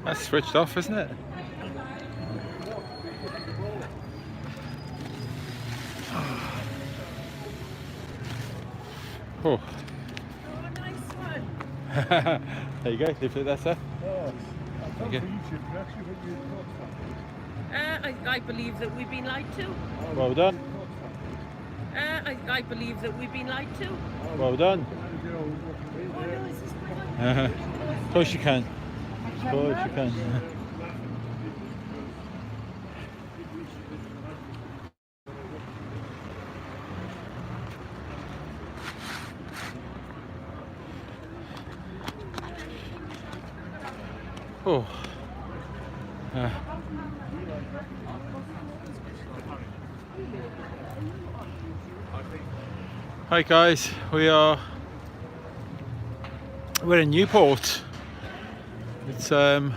That's switched off, isn't it? Oh. Nice one. There you go, leave it there, sir. I believe that we've been lied to. Well done. I believe that we've been lied to. Well done. Oh, no, is this my Of course you can. Of course you can. Oh. Hi guys, we're in Newport. It's a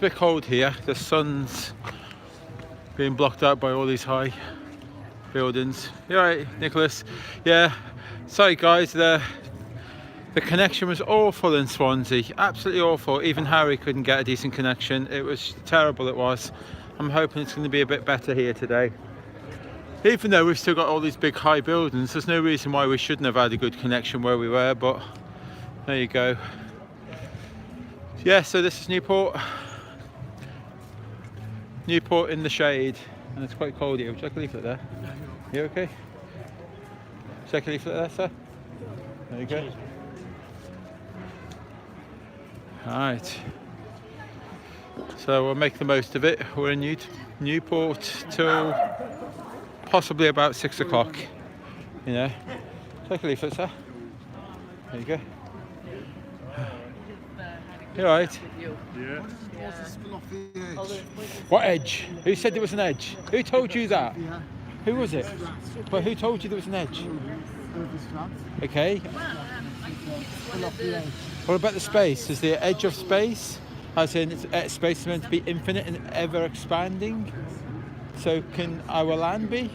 bit cold here. The sun's being blocked out by all these high buildings. You alright, Nicholas? Yeah. Sorry guys, the connection was awful in Swansea. Absolutely awful. Even Harry couldn't get a decent connection. It was terrible, it was. I'm hoping it's going to be a bit better here today. Even though we've still got all these big high buildings, there's no reason why we shouldn't have had a good connection where we were, but there you go. Yeah, so this is Newport. Newport in the shade, and it's quite cold here. Would you like a leaflet there? You okay? Would you like a leaflet there, sir? There you go. Alright. So we'll make the most of it. We're in Newport till possibly about 6 o'clock. You know. Take a leaflet, sir. There you go. You alright? Yeah. What edge? Who said there was an edge? Who told you that? Who was it? But who told you there was an edge? Okay. What about the space? Is the edge of space? As in, space is meant to be infinite and ever expanding? So can our land be?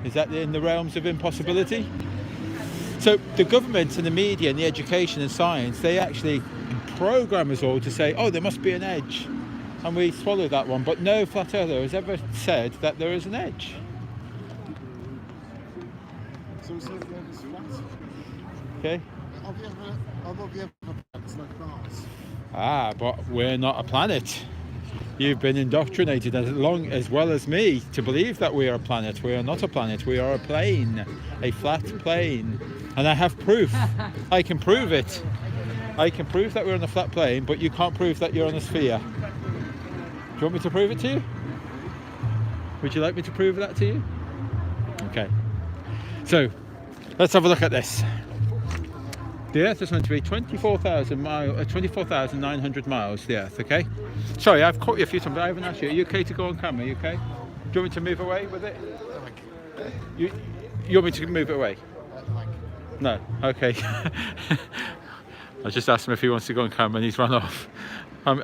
Is that in the realms of impossibility? So the government and the media and the education and science, they actually program us all to say, oh, there must be an edge. And we swallow that one. But no flat earther has ever said that there is an edge. Okay. Ah, but we're not a planet. You've been indoctrinated as well as me to believe that we are a planet. We are not a planet. We are a plane, a flat plane. And I have proof. I can prove it. I can prove that we're on a flat plane, but you can't prove that you're on a sphere. Do you want me to prove it to you? Would you like me to prove that to you? Okay. So, let's have a look at this. The Earth is meant to be 24,900 miles, the Earth, okay? Sorry, I've caught you a few times, but I haven't asked you. Are you okay to go on camera? Are you okay? Do you want me to move away with it? You want me to move it away? No? Okay. I just asked him if he wants to go on camera and he's run off. I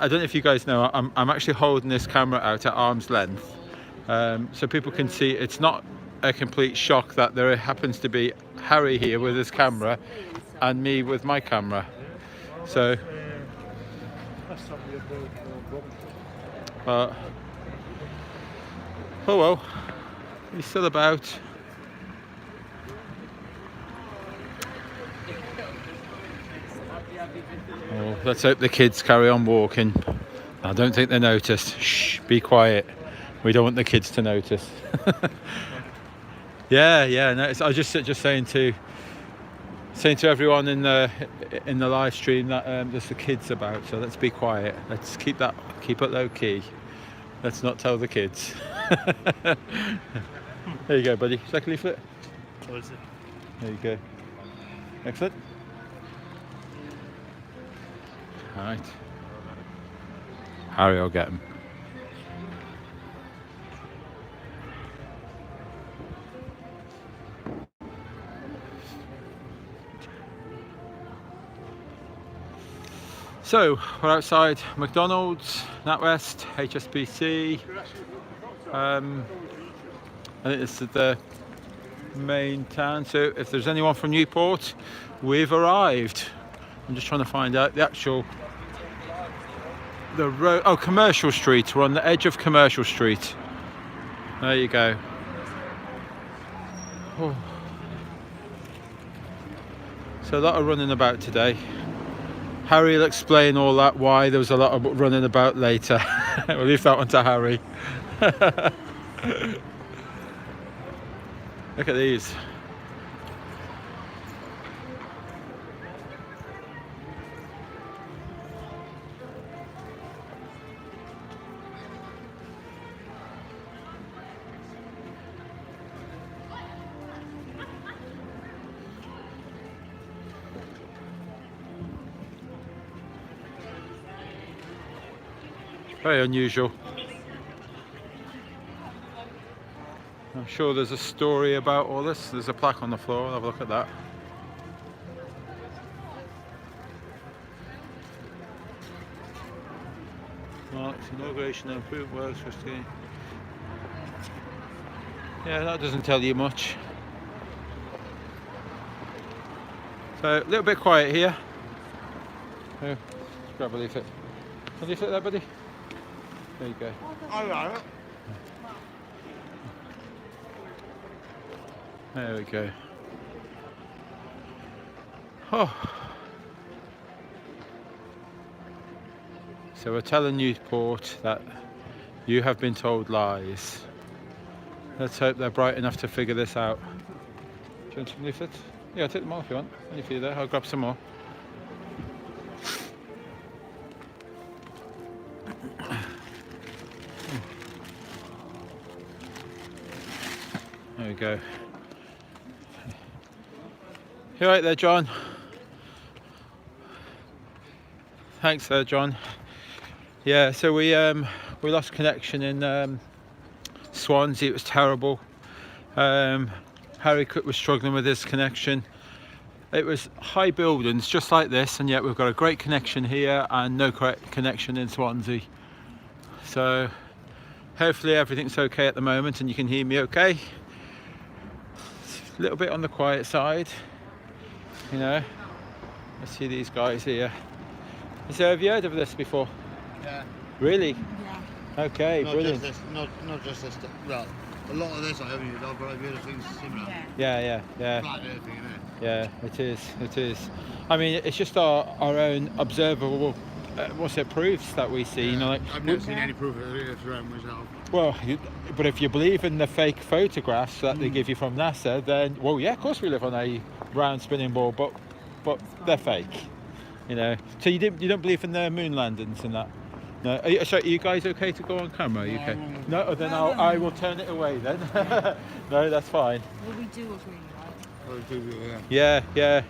don't know if you guys know, I'm actually holding this camera out at arm's length. So people can see it's not a complete shock that there happens to be Harry here with his camera and me with my camera. So oh well, he's still about. Oh, let's hope the kids carry on walking. I don't think they noticed. Shh, be quiet. We don't want the kids to notice. Yeah. No, I was just saying to everyone in the live stream that there's the kids about. So let's be quiet. Let's keep it low key. Let's not tell the kids. There you go, buddy. Second leaflet. What is it? There you go. Excellent. Alright. Harry will get him. So, we're outside McDonald's, NatWest, HSBC. I think this is the main town, so if there's anyone from Newport, we've arrived. I'm just trying to find out the actual road. Oh, Commercial Street. We're on the edge of Commercial Street. There you go. Oh. So a lot of running about today. Harry will explain all that, why there was a lot of running about later. We'll leave that one to Harry. Look at these. Very unusual. I'm sure there's a story about all this. There's a plaque on the floor. I'll have a look at that. Marks, inauguration and improved works for skiing. Yeah, that doesn't tell you much. So a little bit quiet here. Here, let's grab a leaflet. A leaflet there, buddy? There you go. Alright. There we go. Oh. So we're telling Newport that you have been told lies. Let's hope they're bright enough to figure this out. Do you want some leaflets? Yeah, I'll take them all if you want. Only for you there. I'll grab some more. There we go. You right there, John? Thanks there, John. Yeah, so we lost connection in Swansea. It was terrible. Harry was struggling with his connection. It was high buildings just like this, and yet we've got a great connection here and no correct connection in Swansea. So hopefully everything's okay at the moment and you can hear me okay. A little bit on the quiet side, you know. I see these guys here. So have you heard of this before? Yeah. Really? Yeah. Okay, Not brilliant. Just this, not just this. Well, a lot of this I haven't used, but I've heard of things similar. Yeah. Yeah. Flat earthing, isn't it? Yeah, it is. It is. I mean, it's just our own observable, proofs that we see. You know, like I've never seen any proof of it around myself. well, but if you believe in the fake photographs that they give you from NASA, then well, yeah, of course we live on a round spinning ball, but they're fake. You know. So you don't believe in the moon landings and that. No, are you guys okay to go on camera? Are you okay? No, then I will turn it away then. No, that's fine. Well, we do agree, right? Yeah.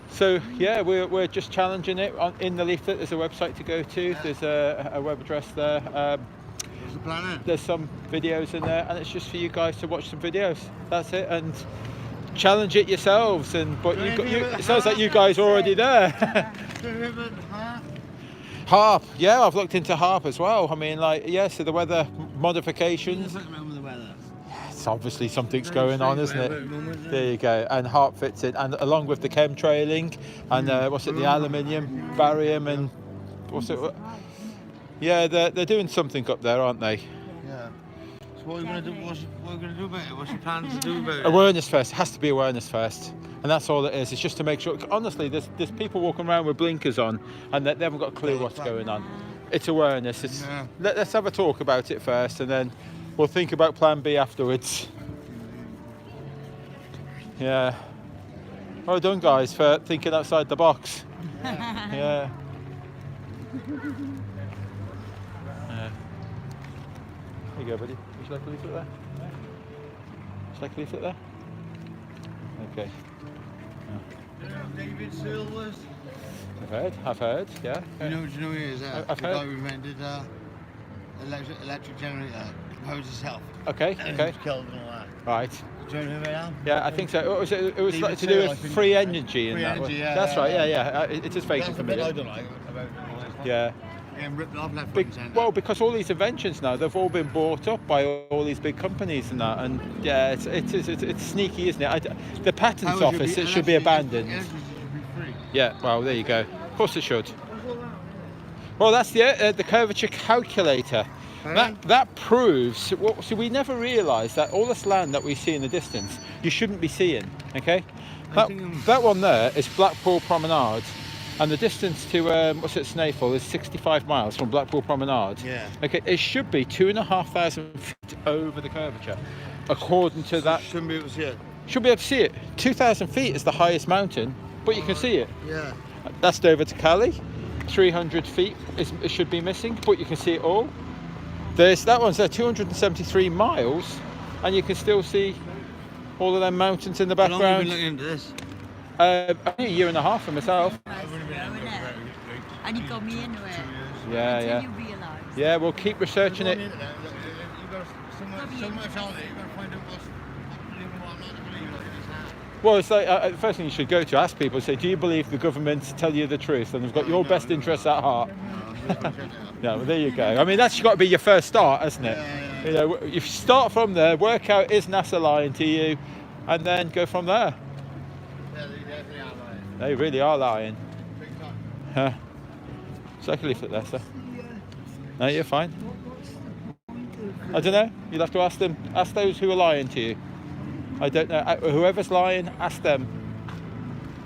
So yeah, we're just challenging it. In the leaflet, there's a website to go to. There's a web address there. What's the plan? There's some videos in there, and it's just for you guys to watch some videos. That's it, and challenge it yourselves. But it sounds like you guys are already there. Harp, yeah, I've looked into harp as well. I mean, like, yeah, so the weather modifications. It's obviously something's going on, isn't it? There you go. And harp fits in, and along with the chemtrailing and the aluminium, barium, and what's it? Yeah, they're doing something up there, aren't they? Yeah. So what are you going to do? What are you going to do about it? What's your plan to do about it? Awareness first. It has to be awareness first. And that's all it is. It's just to make sure. Honestly, there's people walking around with blinkers on, and they haven't got a clue what's going on. It's awareness. Let's have a talk about it first, and then we'll think about Plan B afterwards. Yeah. Well done, guys, for thinking outside the box. Yeah. There you go, buddy. Would you like a leaflet there? Yeah. Would you like a leaflet there? Okay. Yeah. David Silvers. I've heard, yeah. You know who he is? I've The heard. guy who invented electric generator, composed himself. Okay, And okay. he was killed and all that. Right. Do you know who I am? Yeah, I think so. It was David like to do Seal, I with think. free energy and Free that. energy, yeah, That's yeah, right, yeah, yeah. It is vaguely That's the bit I familiar. don't like about it. Yeah. Getting ripped off left, right, Big, and centre. well, because all these inventions now, they've all been bought up by all these big companies and that, and yeah, it's sneaky, isn't it? The patents Power office, it should be electricity abandoned. should be free. Yeah, well, there you go. Of course it should. Well, that's the curvature calculator. That proves. Well, so we never realised that all this land that we see in the distance, you shouldn't be seeing. Okay, that one there is Blackpool Promenade, and the distance to Snæfell is 65 miles from Blackpool Promenade. Yeah. Okay, it should be 2,500 feet over the curvature, according to that. Shouldn't be able to see it. Should be able to see it. 2,000 feet is the highest mountain, but you can see it. Yeah. That's Dover to Cali. 300 feet it should be missing, but you can see it all. That one's there, 273 miles, and you can still see all of them mountains in the How long have you background. been looking into this? Only a year and a half for myself. And he got me into it. Yeah, Until yeah. you realise. Yeah, we'll keep researching it. So much on it, you've got to find out what's believable or not to believe. Like in his hand. Well, it's like the first thing you should go to ask people, say, do you believe the government tell you the truth and they've got your best interests at heart? Yeah, well, there you go. I mean, that's got to be your first start, hasn't it? Yeah. You know, if you start from there, work out is NASA lying to you, and then go from there. Yeah, they definitely are lying. They really are lying. Big time. Huh. Second leaflet there, sir. No, you're fine. I don't know. You'll have to ask them. Ask those who are lying to you. I don't know. Whoever's lying, ask them.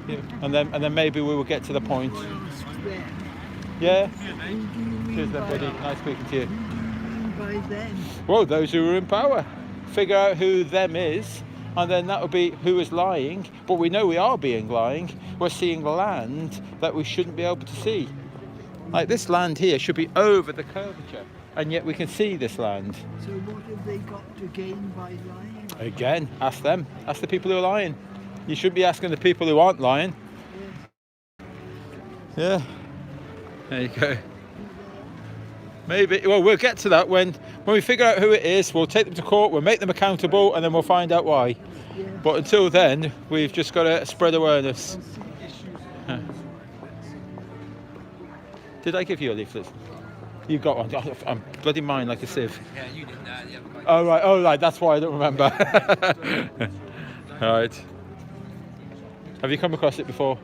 Yeah. And then maybe we will get to the point. Yeah. Cheers then, buddy. Nice speaking to you. By then. Well, those who are in power. Figure out who them is, and then that will be who is lying. But we know we are being lying. We're seeing land that we shouldn't be able to see. Like this land here should be over the curvature, and yet we can see this land. So what have they got to gain by lying? Again, ask them. Ask the people who are lying. You shouldn't be asking the people who aren't lying. Yeah. There you go. Maybe. Well, we'll get to that when we figure out who it is. We'll take them to court. We'll make them accountable, and then we'll find out why. Yeah. But until then, we've just got to spread awareness. Huh. Did I give you a leaflet? You got one. Oh, I'm bloody mine like a sieve. Yeah, you did that. Yeah. Oh right. That's why I don't remember. All right. Have you come across it before?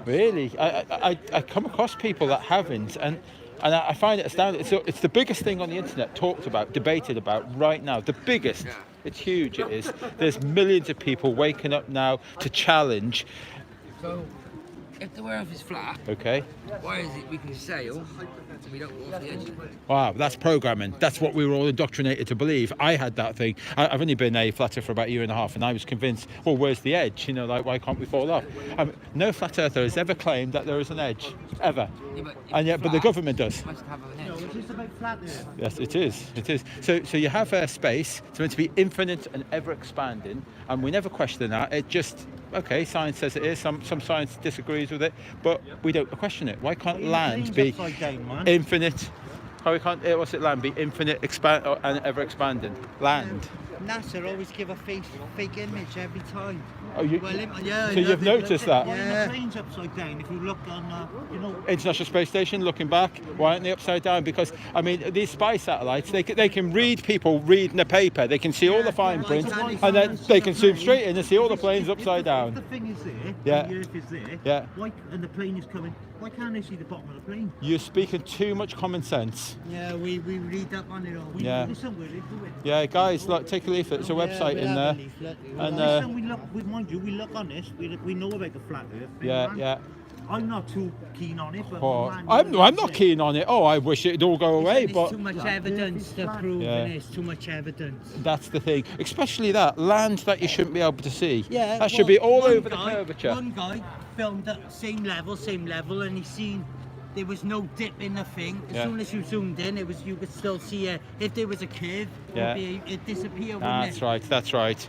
Really? I come across people that haven't, and I find it astounding. It's the biggest thing on the internet, talked about, debated about right now. The biggest. It's huge. It is. There's millions of people waking up now to challenge. So, if the earth is flat, Okay. why is it we can sail and we don't go off the edge? Wow, that's programming. That's what we were all indoctrinated to believe. I had that thing. I've only been a flat earther for about a year and a half, and I was convinced, well, where's the edge? You know, like, why can't we fall off? No flat earther has ever claimed that there is an edge, ever. Yeah, but if And yet, it's but the flat, government does. it must have an edge. Is this about flat earth? Yes, it is. It is. So you have a space. It's meant to be infinite and ever expanding, and we never question that. It just, okay, science says it is. Some science disagrees with it, but we don't question it. Why can't land be infinite? How we can't? What's it? Land be infinite, expand and ever expanding. Land. NASA always give a fake image every time. Oh, you. Well, yeah. So you've noticed that? Why Yeah. the plane's upside down? If you look on, International Space Station, looking back, why aren't they upside down? Because, I mean, these spy satellites, they can read people reading the paper, they can see all the fine print, and then they can zoom straight in and see all the planes upside down. The thing is there, Yeah. the Earth is there, Yeah. why, and the plane is coming, why can't they see the bottom of the plane? You're speaking too much common sense. Yeah, we read up on it all. Yeah. Listen, we do it. Yeah, guys, look, take a leaflet. There's a website in there. And, Listen, we look on this, we know about the flat Earth thing, man. yeah. I'm not too keen on it, but Oh, man, I'm not keen on it. Oh, I wish it'd all go away, There's but too much evidence to prove Yeah. it is too much evidence. that's the thing. Especially that land that you shouldn't be able to see. Yeah, that should be all one over the guy- curvature. One guy filmed at same level, and he seen there was no dip in the thing. As Yeah. soon as you zoomed in, you could still see if there was a curve, Yeah. it'd disappear, wouldn't That's it? right. That's right.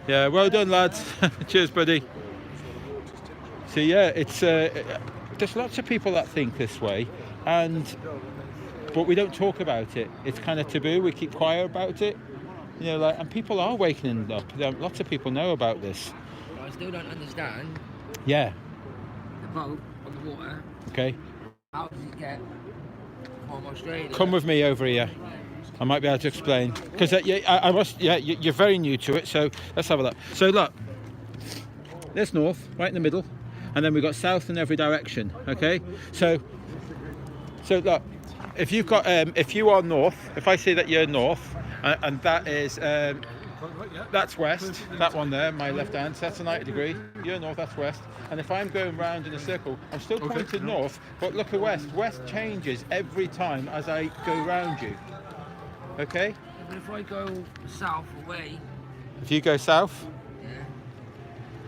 Yeah, well done, lads. Cheers, buddy. So yeah, it's there's lots of people that think this way, but we don't talk about it. It's kind of taboo. We keep quiet about it. You know, like, and people are waking up. Lots of people know about this. I still don't understand Yeah. the boat on the water. Okay. How does it get from Australia? Come with me over here. I might be able to explain because I must. Yeah, you're very new to it. So let's have a look. So look, there's north, right in the middle, and then we've got south in every direction. Okay. So look, if you've got if you are north, if I say that you're north, and that is that's west. That one there, my left hand, so that's a 90 degree. You're north, that's west. And if I'm going round in a circle, I'm still pointing north, but look at west. West changes every time as I go round you. Okay? But if I go south away, If you go south, yeah.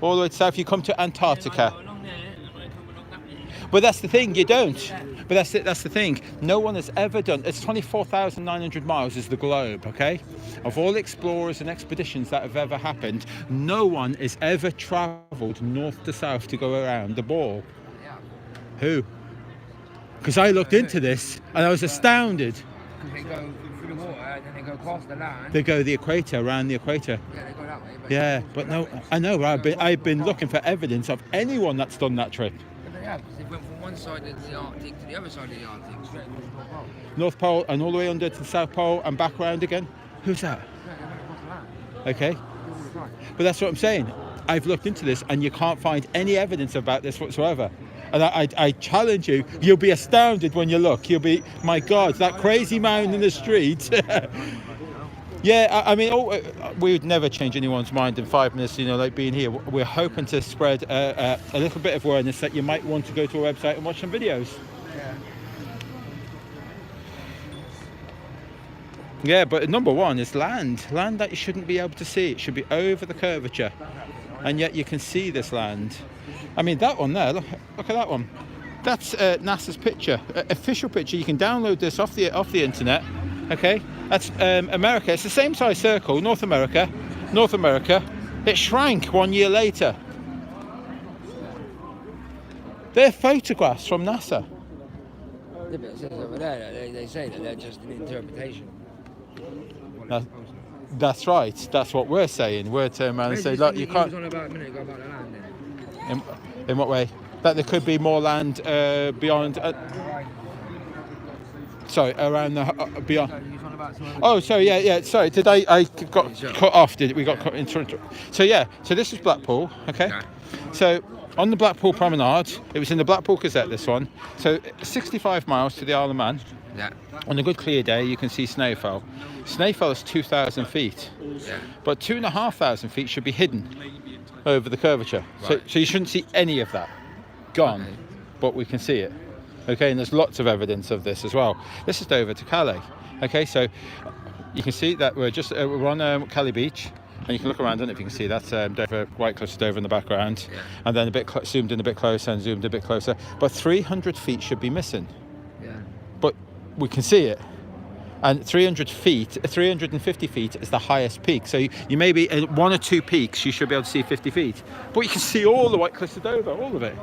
all the way to south, you come to Antarctica. I go along there, and I come along that way. But that's the thing, you don't. But that's the thing. No one has ever done. It's 24,900 miles is the globe, okay? Of all explorers and expeditions that have ever happened, no one has ever travelled north to south to go around the ball. Yeah. Who? Because I looked into this and I was astounded. Because they go through the water and then they go across the land. They go the equator, around the equator. Yeah, they go that way. But Yeah, they but go no, that way. I know. I've been looking for evidence of anyone that's done that trip. But they have, because they went from one side of the Arctic to the other side of the Arctic, straight across the North Pole. North Pole and all the way under to the South Pole and back round again. Who's that? Yeah, they went across the land. Okay, All the time. but that's what I'm saying. I've looked into this and you can't find any evidence about this whatsoever. And I challenge you, you'll be astounded when you look. You'll be, my God, that crazy man in the street. Yeah, I mean, we would never change anyone's mind in 5 minutes, you know, like being here. We're hoping to spread a little bit of awareness that you might want to go to a website and watch some videos. Yeah, but number one is land that you shouldn't be able to see. It should be over the curvature, and yet you can see this land. I mean, that one there, look at that one. That's NASA's picture, official picture. You can download this off the internet. Okay, that's America. It's the same size circle, North America. It shrank 1 year later. They're photographs from NASA. Yeah, but it says over there that they say that they're just an interpretation. That's right. That's what we're saying. We're turning around and say, look, you can't. He was on about a minute ago about the land then. In what way? That there could be more land beyond. Sorry, around the beyond. He was on about some other- Oh, sorry, yeah. Sorry, did I got cut off? Did we got cut into? So yeah, so this is Blackpool, okay? Yeah. So on the Blackpool Promenade, it was in the Blackpool Gazette. This one, so 65 miles to the Isle of Man. Yeah. On a good clear day, you can see Snaefell. Snaefell is 2,000 feet, Yeah. but 2,500 feet should be hidden over the curvature. Right. So you shouldn't see any of that. Gone, Okay. but we can see it. Okay, and there's lots of evidence of this as well. This is Dover to Calais. Okay, so you can see that we're on Calais Beach, and you can look around. I don't know if you can see that's Dover, White Cliffs of Dover in the background, Yeah. and then a bit zoomed in a bit closer and zoomed a bit closer. But 300 feet should be missing, Yeah. but we can see it. And 350 feet is the highest peak. So you maybe at one or two peaks you should be able to see 50 feet, but you can see all the White Cliffs of Dover, all of it.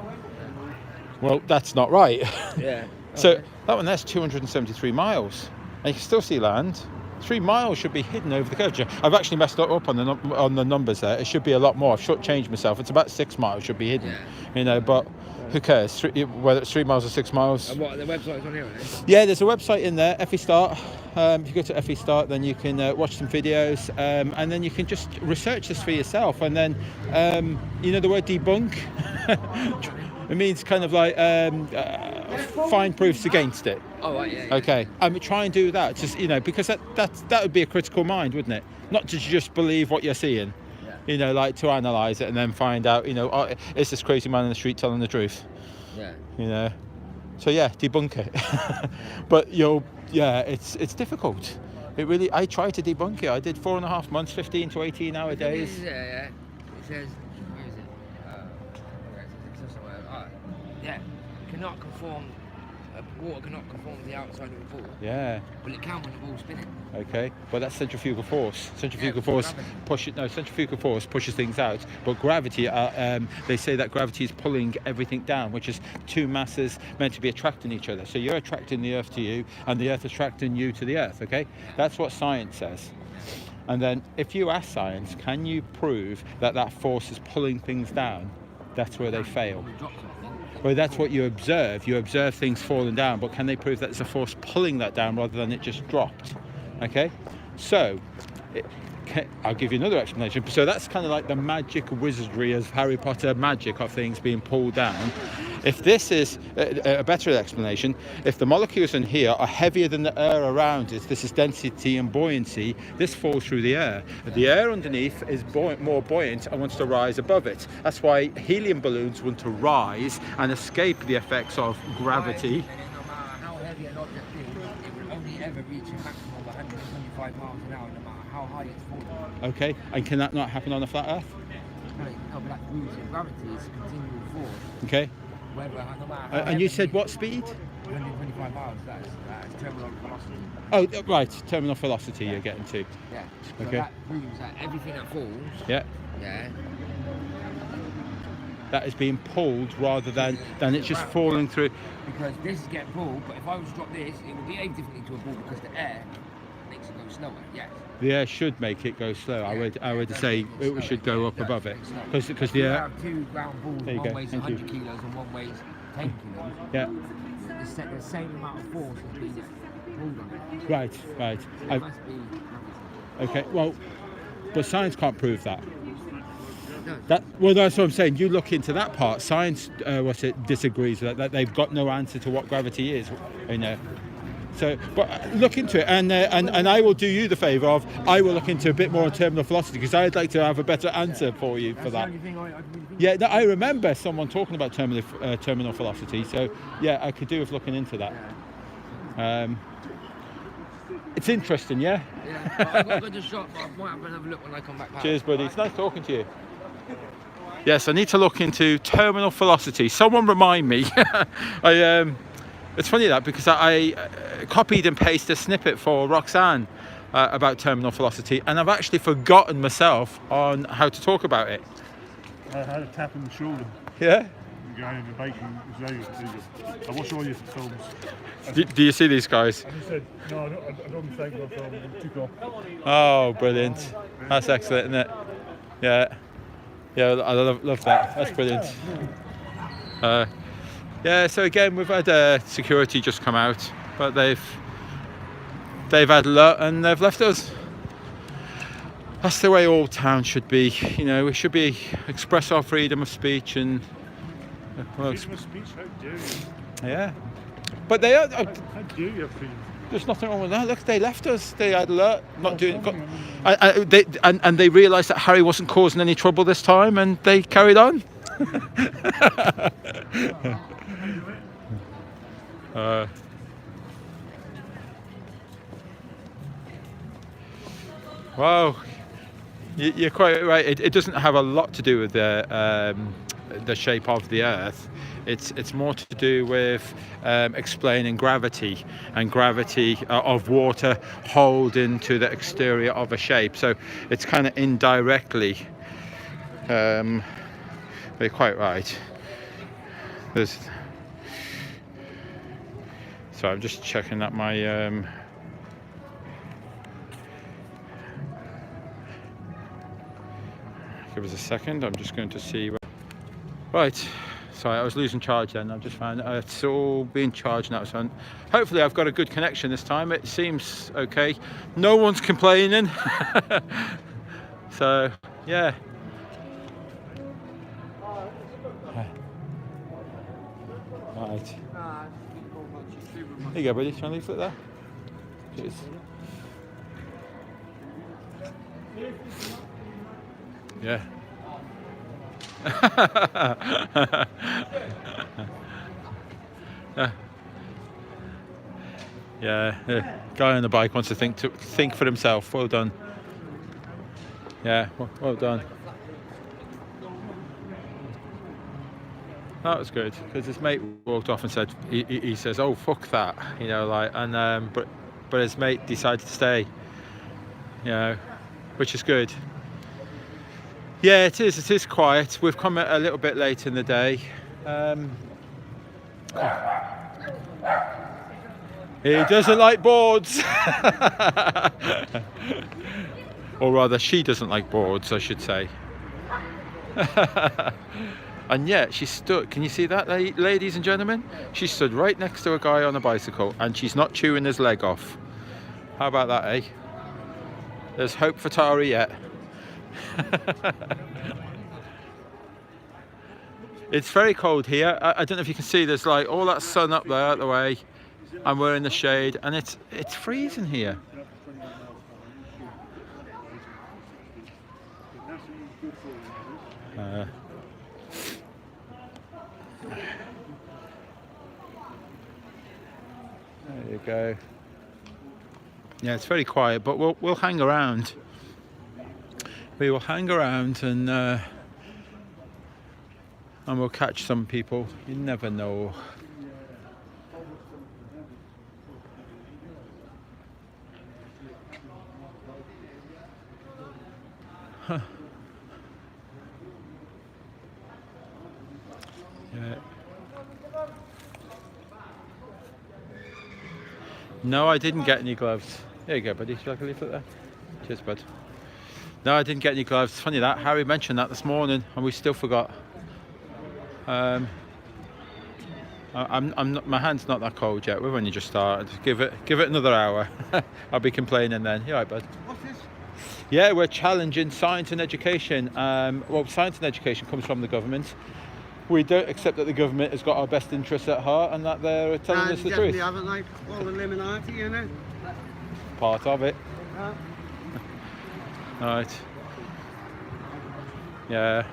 Well, that's not right. Yeah. So that one there's 273 miles, and you can still see land. 3 miles should be hidden over the curvature. I've actually messed up on the numbers there. It should be a lot more. I've shortchanged myself. It's about 6 miles should be hidden. Yeah. You know, but who cares? Whether it's 3 miles or 6 miles. And what, the website's on here, isn't it? Yeah, there's a website in there, FE Start. If you go to FE Start, then you can watch some videos, and then you can just research this for yourself. And then, you know, the word debunk. It means kind of like find proofs against it. Oh, right, yeah. Okay, try and do that. Just, you know, because that would be a critical mind, wouldn't it? Not to just believe what you're seeing. Yeah. You know, like to analyse it and then find out. You know, is this crazy man in the street telling the truth? Yeah. You know. So yeah, debunk it. But it's difficult. It really. I tried to debunk it. I did 4.5 months, 15 to 18-hour days. Yeah. It says, where is it? It says somewhere. Yeah. Cannot conform water cannot conform to the outside of the ball. Yeah. Well, it can when the ball's spinning. Okay, but that's centrifugal force. Centrifugal Yeah, force gravity. centrifugal force pushes things out. But gravity, they say that gravity is pulling everything down, which is two masses meant to be attracting each other. So you're attracting the Earth to you, and the Earth attracting you to the Earth. Okay, that's what science says. And then, if you ask science, can you prove that that force is pulling things down? That's where they fail. Well, that's what you observe. You observe things falling down, but can they prove that it's a force pulling that down rather than it just dropped? Okay, so I'll give you another explanation. So that's kind of like the magic wizardry of Harry Potter magic of things being pulled down. If this is a better explanation, if the molecules in here are heavier than the air around it, this is density and buoyancy, this falls through the air. The air underneath is more buoyant and wants to rise above it. That's why helium balloons want to rise and escape the effects of gravity. And no matter how heavy an object is, it will only ever reach a maximum of 125 miles an hour, no matter how high it's falling. Okay, and can that not happen on a flat Earth? No, but that's rooted. Gravity is continual force. Okay. Whether, no matter how And you heavy said it what is, speed? 125 miles, that is terminal velocity. Oh, right, terminal velocity you're getting to. Yeah. So Okay. that proves that everything that falls, Yeah, yeah, that is being pulled rather than it's just falling through. because this is getting pulled, but if I was to drop this, it would behave differently to a ball because the air makes it go slower, yes. The air should make it go slow. I would say it should go up above it because the You air. have two round balls, There you one go, weighs thank you. 100 kilos and one weighs 10 kilos. Yeah, The same amount of force is being pulled on it. right. So it must be gravity. Okay, well, but science can't prove that. No. Well, that's what I'm saying. You look into that part. Science, disagrees with that they've got no answer to what gravity is. You know. So, but look into it, and I will do you the favour of I will look into a bit more on terminal velocity because I'd like to have a better answer for you for That's that. the only thing I really think. Yeah, no, I remember someone talking about terminal velocity. So yeah, I could do with looking into that. It's interesting, yeah. Yeah, but I've got to go to the shop, but I might have another look when I come back. Cheers, buddy. It's nice talking to you. Yes, I need to look into terminal velocity. Someone remind me. It's funny that because I copied and pasted a snippet for Roxanne about terminal velocity, and I've actually forgotten myself on how to talk about it. I had a tap on the shoulder. Yeah. The guy in the biking was there. I watch all your films. Do you see these guys? And he said, no, I don't think of film. And took off. Oh, brilliant. That's excellent, isn't it? Yeah. Yeah, I love that. That's brilliant. Yeah, so again, we've had security just come out, but they've had a lot and they've left us. That's the way all towns should be. You know, we should be express our freedom of speech and. Well, Freedom of speech, how dare you? yeah, but they are. How dare you have freedom? There's nothing wrong with that. Look, they left us. They had a lot, not doing. They realised that Harry wasn't causing any trouble this time, and they carried on. Wow, you're quite right. It doesn't have a lot to do with the shape of the Earth. It's more to do with explaining gravity and gravity of water holding to the exterior of a shape. So it's kind of indirectly. You're quite right. So I'm just checking that my give us a second. I'm just going to see. Right. Sorry, I was losing charge then. I've just found it's all being charged now. So hopefully I've got a good connection this time. It seems okay. No one's complaining. So yeah. Right. There you go, buddy. Try and leave it there. Cheers. Yeah. Yeah, the guy on the bike wants to think for himself. Well done. Yeah, well done. That was good because his mate walked off and said he says, "Oh fuck that," you know, like, and but his mate decided to stay, you know, which is good. Yeah, it is quiet. We've come a little bit late in the day. He doesn't like boards. Or rather, she doesn't like boards, I should say. And yet she stood, can you see that, ladies and gentlemen? She stood right next to a guy on a bicycle and she's not chewing his leg off. How about that, eh? There's hope for Tari yet. It's very cold here. I don't know if you can see, there's like all that sun up there out the way, and we're in the shade, and it's freezing here. There you go. Yeah, it's very quiet, but we'll hang around. We will hang around and we'll catch some people. You never know. Huh. Yeah. No, I didn't get any gloves. There you go, buddy. Should I like a leaflet there? Cheers, bud. No, I didn't get any gloves. Funny that. Harry mentioned that this morning, and we still forgot. I'm not, my hand's not that cold yet. We've only just started. Give it another hour. I'll be complaining then. You all right, bud? What's this? Yeah, we're challenging science and education. Well, science and education comes from the government. We don't accept that the government has got our best interests at heart and that they're telling us the truth. Haven't like all the Illuminati, you know? Part of it. Right. Yeah.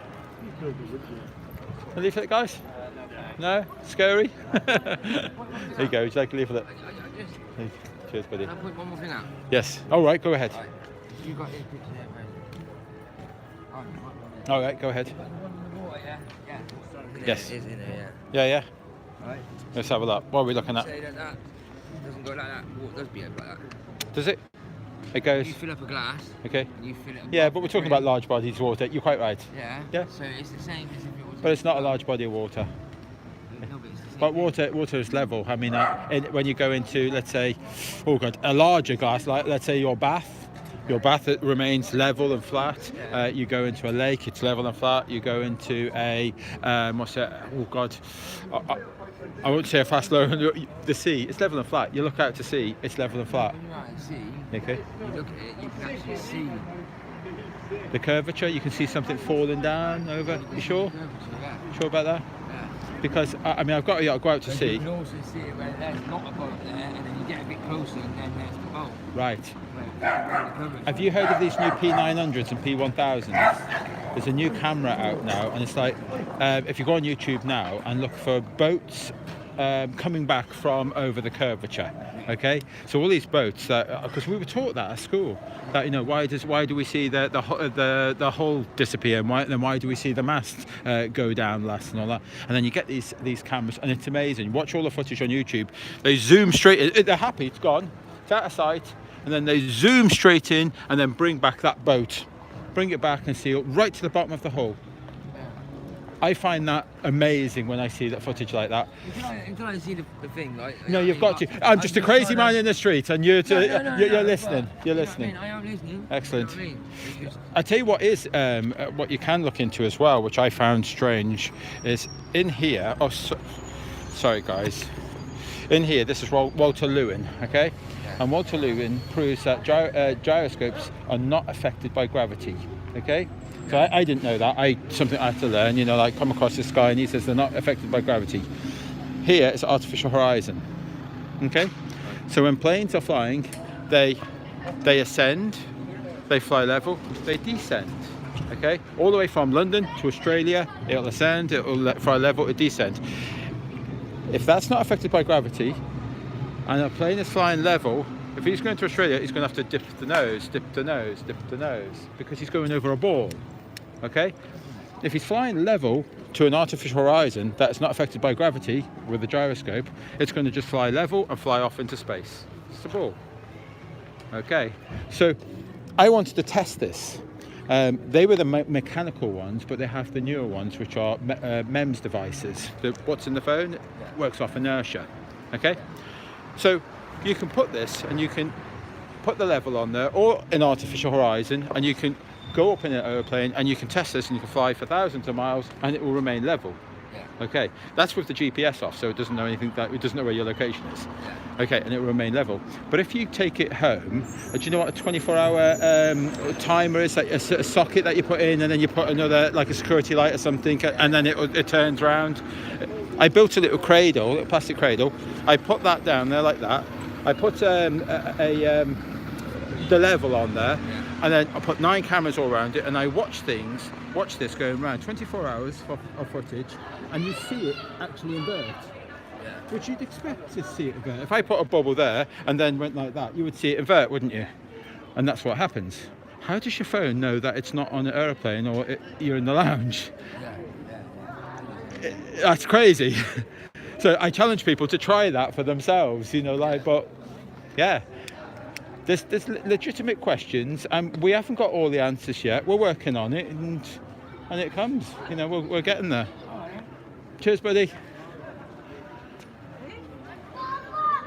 A leaflet, guys? No? Scary? There you go. Would you like a leaflet? Cheers, buddy. Can I point one more thing out? Yes. All right, go ahead. You got your picture there, mate. All right, go ahead. Yeah. Yes. It is in there, Yeah, yeah. yeah. Right. Let's have a look. What are we looking at? Say that doesn't go like that. Water does behave like that. Does it? It goes. You fill up a glass. Okay. And you fill it. Yeah, above but we're the talking about brim. large bodies of water. You're quite right. Yeah. Yeah. So it's the same as if it was. But it's not a large body of water. No, but it's the same. But water is level. I mean, when you go into, let's say, oh god, a larger glass, like let's say your bath it remains level and flat. You go into a lake, it's level and flat. You go into a what's it? Oh god, I won't say a fast low. The sea, it's level and flat. You look out to sea, it's level and flat. When you're out at sea, Okay. you look at it, you can actually see The curvature, you can see something falling down over. You sure? curvature, yeah. Sure about that? Yeah. Because I mean, I've got to go out to But sea. you can also see it where there's not a boat there, and then you get a bit closer, and then there's the boat. Right. Where the curvature. Have you heard of these new P900s and P1000s? There's a new camera out now, and it's like, if you go on YouTube now and look for boats coming back from over the curvature, okay? So all these boats, because we were taught that at school, that, you know, why do we see the hull disappear, and why do we see the mast go down last and all that? And then you get these cameras, and it's amazing. Watch all the footage on YouTube. They zoom straight. They're happy. It's gone. It's out of sight. And then they zoom straight in and then bring back that boat. Bring it back and seal right to the bottom of the hull. I find that amazing when I see that footage like that. Until I see the thing, like... No, you've got to. I'm just a crazy man in the street, and you're listening. You're listening. I am listening. Excellent. You know what I mean? It's I tell you what is what you can look into as well, which I found strange, is in here. Oh, sorry guys. In here, this is Walter Lewin, okay? And Walter Lewin proves that gyroscopes are not affected by gravity, okay? So I didn't know that. Something I had to learn, you know, like come across this guy and he says they're not affected by gravity. Here it's artificial horizon, okay? So when planes are flying, they ascend, they fly level, they descend, okay? All the way from London to Australia, it'll ascend, it'll fly level, it'll descend. If that's not affected by gravity, and a plane is flying level, if he's going to Australia, he's going to have to dip the nose, because he's going over a ball, okay? If he's flying level, to an artificial horizon that's not affected by gravity with the gyroscope, it's going to just fly level and fly off into space. It's the ball. Okay, so I wanted to test this. They were the mechanical ones, but they have the newer ones, which are MEMS devices. What's in the phone works off inertia. Okay, so you can put this and you can put the level on there, or an artificial horizon, and you can go up in an aeroplane and you can test this and you can fly for thousands of miles and it will remain level. Okay, that's with the GPS off, so it doesn't know anything, that it doesn't know where your location is. Okay, and it will remain level. But if you take it home, do you know what a 24-hour timer is? Like a socket that you put in, and then you put another, like a security light or something, and then it turns round. I built a little cradle, a plastic cradle. I put that down there like that. I put the level on there, and then I put 9 cameras all around it, and I watch this going around 24 hours of footage, and you see it actually invert, which you'd expect to see it invert. If I put a bubble there and then went like that, you would see it invert, wouldn't you? And that's what happens. How does your phone know that it's not on an aeroplane or you're in the lounge? That's crazy. So I challenge people to try that for themselves, you know, like, but yeah. There's legitimate questions, and we haven't got all the answers yet. We're working on it, and it comes. You know, we're getting there. Cheers, buddy.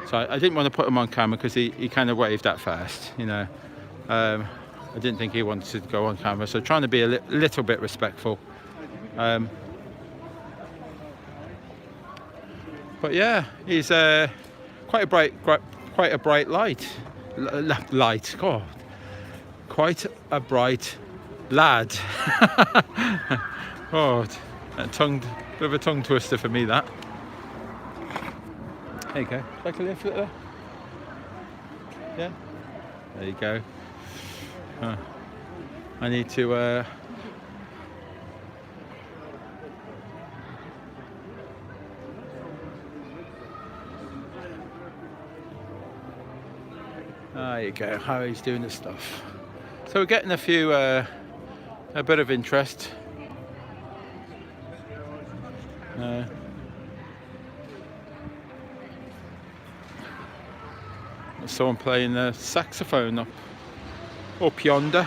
So I didn't want to put him on camera because he kind of waved at first. You know, I didn't think he wanted to go on camera, so trying to be a little bit respectful. But yeah, he's quite a bright light. God, quite a bright lad. Oh, bit of a tongue twister for me, that. There you go. Like a lift there. Yeah. There you go. I need to. There you go, how he's doing his stuff. So we're getting a bit of interest. There's someone playing the saxophone up yonder.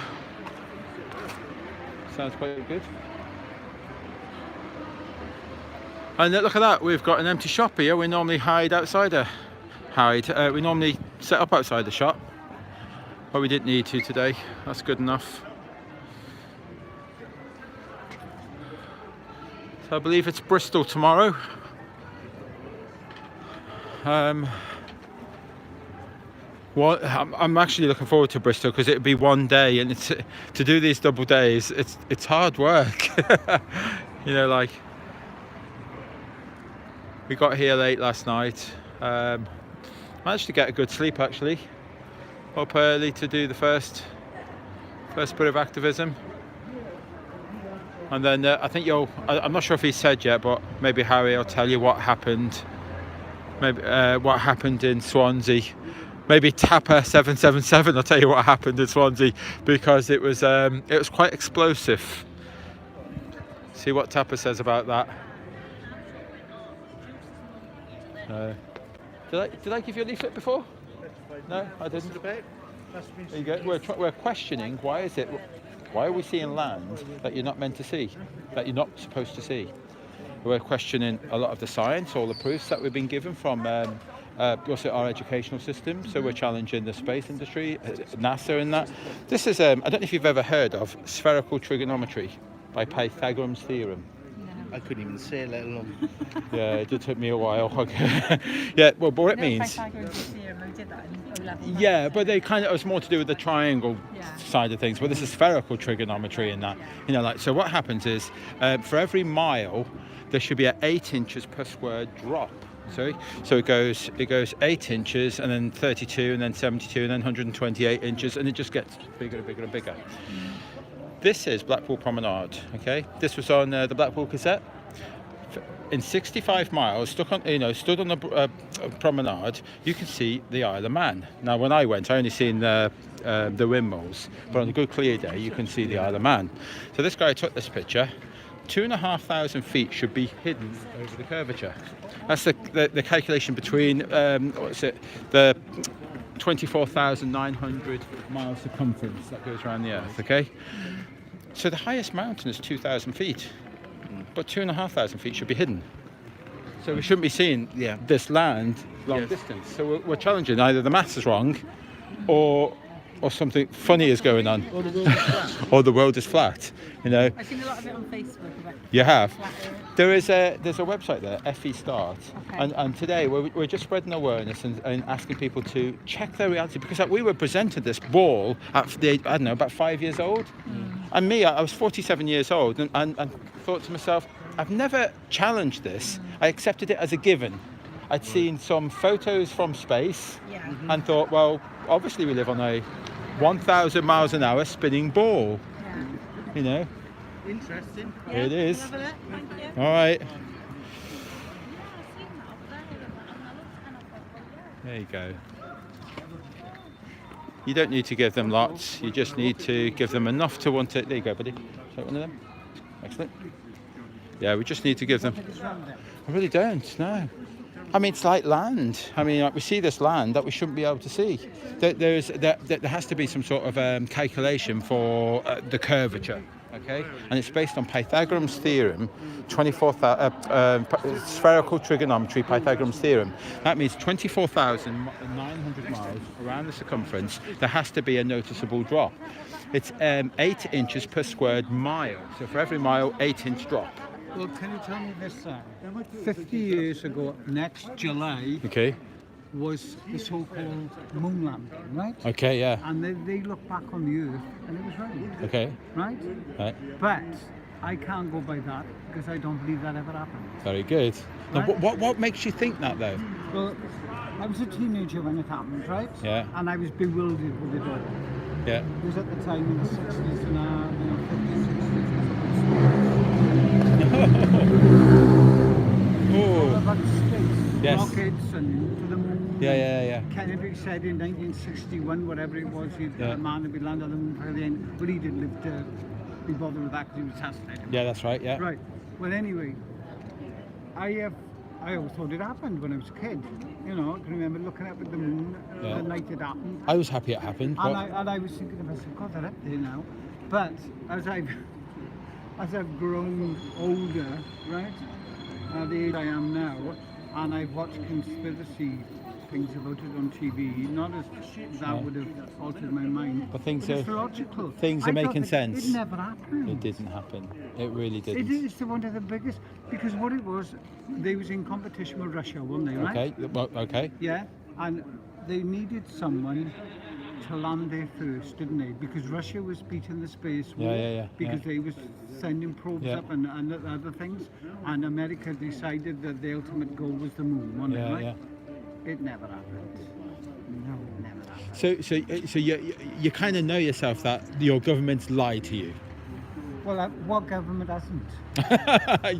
Sounds quite good. And look at that, we've got an empty shop here. We normally we normally set up outside the shop, but we didn't need to today. That's good enough. So I believe it's Bristol tomorrow. I'm actually looking forward to Bristol because it'll be one day, and to do these double days, it's hard work. You know, like, we got here late last night. Managed to get a good sleep actually. Up early to do the first bit of activism, and then I think I'm not sure if he said yet, but maybe Harry will tell you what happened. Maybe what happened in Swansea. Maybe Tapper 777 will tell you what happened in Swansea, because it was quite explosive. See what Tapper says about that. Did I give you a leaflet before? No, I didn't. There you go. We're questioning why are we seeing land that you're not meant to see, that you're not supposed to see. We're questioning a lot of the science, all the proofs that we've been given from also our educational system. So we're challenging the space industry, NASA, and that. This is I don't know if you've ever heard of spherical trigonometry by Pythagoras theorem. I couldn't even say it, let alone. Yeah, it did take me a while. Yeah, well, what it means. Yeah, but they kind of, it was more to do with the triangle side of things. But this is spherical trigonometry and that. You know, like, so what happens is for every mile there should be an 8 inches per square drop. So it goes 8 inches, and then 32, and then 72, and then 128 inches, and it just gets bigger and bigger and bigger. This is Blackpool Promenade, okay? This was on the Blackpool Gazette. In 65 miles, stood on the promenade, you can see the Isle of Man. Now, when I went, I only seen the windmills, but on a good clear day, you can see the Isle of Man. So this guy took this picture, 2,500 feet should be hidden over the curvature. That's the calculation between the 24,900 mile circumference that goes around the Earth. Okay, so the highest mountain is 2,000 feet, but 2,500 feet should be hidden. So we shouldn't be seeing this land long distance. So we're challenging either the maths is wrong, or something funny is going on, or the world is flat. You know. I've seen a lot of it on Facebook. You have. There's a website there, FE Start, and today we're just spreading awareness and asking people to check their reality, because we were presented this ball at about 5 years old, and I was 47 years old, and thought to myself, I've never challenged this. I accepted it as a given. I'd seen some photos from space and thought, well, obviously we live on a 1,000 miles an hour spinning ball. You know. Interesting. It is. Have a look. Thank you. All right. There you go. You don't need to give them lots. You just need to give them enough to want it. There you go, buddy. Take one of them. Excellent. Yeah, we just need to give them. I really don't. No. I mean, it's like land. I mean, like we see this land that we shouldn't be able to see. There has to be some sort of calculation for the curvature. Okay, and it's based on Pythagoras' theorem, spherical trigonometry, Pythagoras' theorem. That means 24,900 miles around the circumference, there has to be a noticeable drop. It's 8 inches per squared mile. So for every mile, 8-inch drop. Well, can you tell me this, sir? 50 years ago, next July, was the so-called moon landing, right? Okay, yeah. And they looked back on the Earth, and it was right. Okay. Right? Right. But I can't go by that, because I don't believe that ever happened. Very good. Now, Right. what makes you think that, though? Well, I was a teenager when it happened, right? Yeah. And I was bewildered with it all. Yeah. It was at the time in the 60s and 50s, 60s. Oh. About space, Yes. rockets and to the moon. Yeah. Kennedy said in 1961, whatever it was, a man would be landed on the moon by the end, but he didn't live to be bothered with that because he was assassinated. Yeah, that's right. Yeah. Right. Well, anyway, I always thought it happened when I was a kid. You know, I can remember looking up at the moon the night it happened. I was happy it happened. And I was thinking to myself, God, they're up there now. But as I've grown older, right, at the age I am now, and I've watched conspiracy things about it on TV, not as that would have altered my mind, But things it's are- logical. things are I thought making that sense. It never happened. It didn't happen. It really It didn't. is one of the biggest, because what it was, they was in competition with Russia, weren't they, right? Okay. Well, okay. Yeah, and they needed someone to land there first, didn't they? Because Russia was beating the space war, Yeah, because they was sending probes Yeah. up and other things, and America decided that the ultimate goal was the moon, wasn't it, right? Yeah. It never happened. No, it never happened. So you kind of know yourself that your government's lied to you. Well, what government hasn't?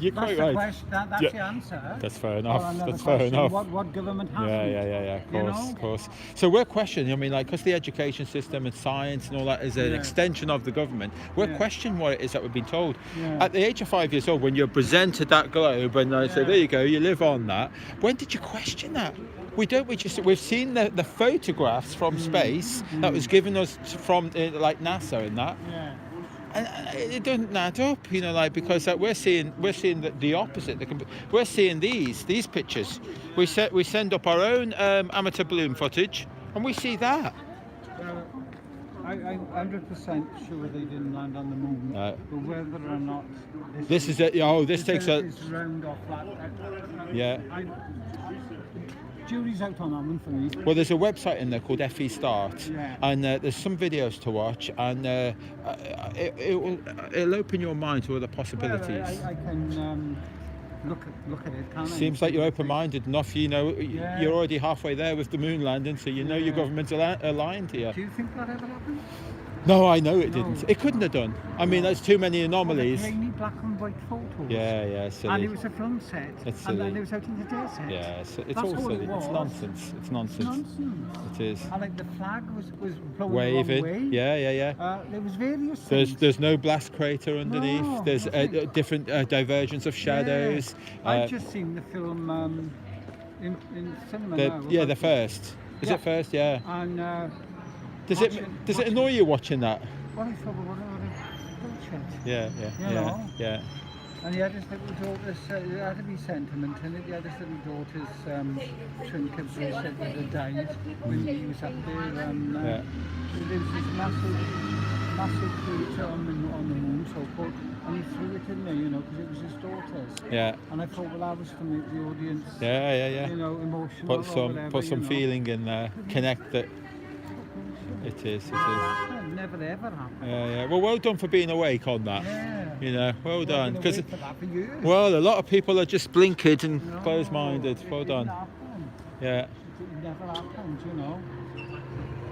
You're That's quite the right. question. That's Yeah. the answer. That's fair Or enough. another That's fair question, enough. What government hasn't? Yeah. You Of know? course. So we're questioning. I mean, like, because the education system and science and all that is an Yeah. extension of the government. We're Yeah. questioning what it is that we've been told. Yeah. At the age of 5 years old, when you're presented that globe and I say, there you go, you live on that. When did you question that? We don't. We've seen the photographs from space that was given us from like NASA and that. Yeah. And it doesn't add up, you know, like, because we're seeing the opposite. We're seeing these pictures. We send up our own amateur balloon footage, and we see that. I'm 100% sure they didn't land on the moon, No. but whether or not This is it. Oh, this takes a. It's round or flat. Yeah. Jury's out on that one for me. Well, there's a website in there called FE Start, Yeah. and there's some videos to watch, and it'll open your mind to other possibilities. Well, I can look at it, can't I? Seems like you're open-minded enough. You know, Yeah. you're already halfway there with the moon landing, so you know your government's aligned here. Do you think that ever happened? No, I know it No. didn't. It couldn't have done. I mean, there's too many anomalies. All the grainy black and white photos. Yeah, silly. And it was a film set. It's And silly. then it was out in the desert. Yeah, it's That's all all silly. it It's was. nonsense. It's nonsense. Nonsense. It is. And like the flag was blowing Waving. the wrong way. Yeah. There was various things. There's no blast crater underneath. No, There's nothing. different divergence of shadows. Yeah. I've just seen the film in cinema now. The first. Is Yeah. it first? Yeah. And Does it annoy you watching that? well, I thought, what a bullshit. Yeah. You know? Yeah. And he had his little daughter's, there had to be sentiment in it. He had his little daughter's trinket bracelet that had died when he was up there. And Yeah. there was this massive crater on the moon, so-called, and he threw it in there, you know, because it was his daughter's. Yeah. And I thought, well, that was to make the audience, Yeah. you know, emotional Put or some whatever, some you know. feeling in there. Connect it. It is. Never ever happened. Yeah. Well done for being awake on that. Yeah. You know, well done. Been Because away for that for years. well, a lot of people are just blinkered and No, closed-minded. it Well didn't done. happen. Yeah. It never happened, you know.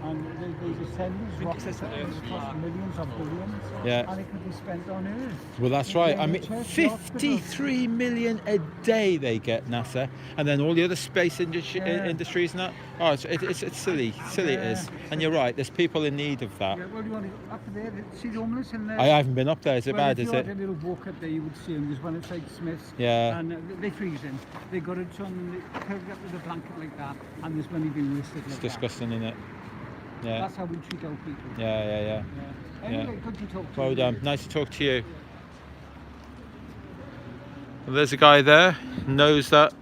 And they just send these rockets that cost millions or billions, Yeah. and it could be spent on Earth. Well, that's right. I mean, NHS 53 million a day they get, NASA, and then all the other space Yeah. industries and that. Oh, it's silly. Silly it is. And you're right. There's people in need of that. Yeah, well, you want to, up there, see the homeless in there? I haven't been up there. Is it well, bad? if Is you it? had a little walk up there, you would see them. There's one outside Smith's. Yeah. And they freezing. They got it on, they curled up with a blanket like that, and there's money being wasted like It's that. disgusting, isn't it? Yeah. That's how we treat our people. Yeah. Anyway, good to talk to Well you. done. Nice to talk to you. Well, there's a guy there who knows that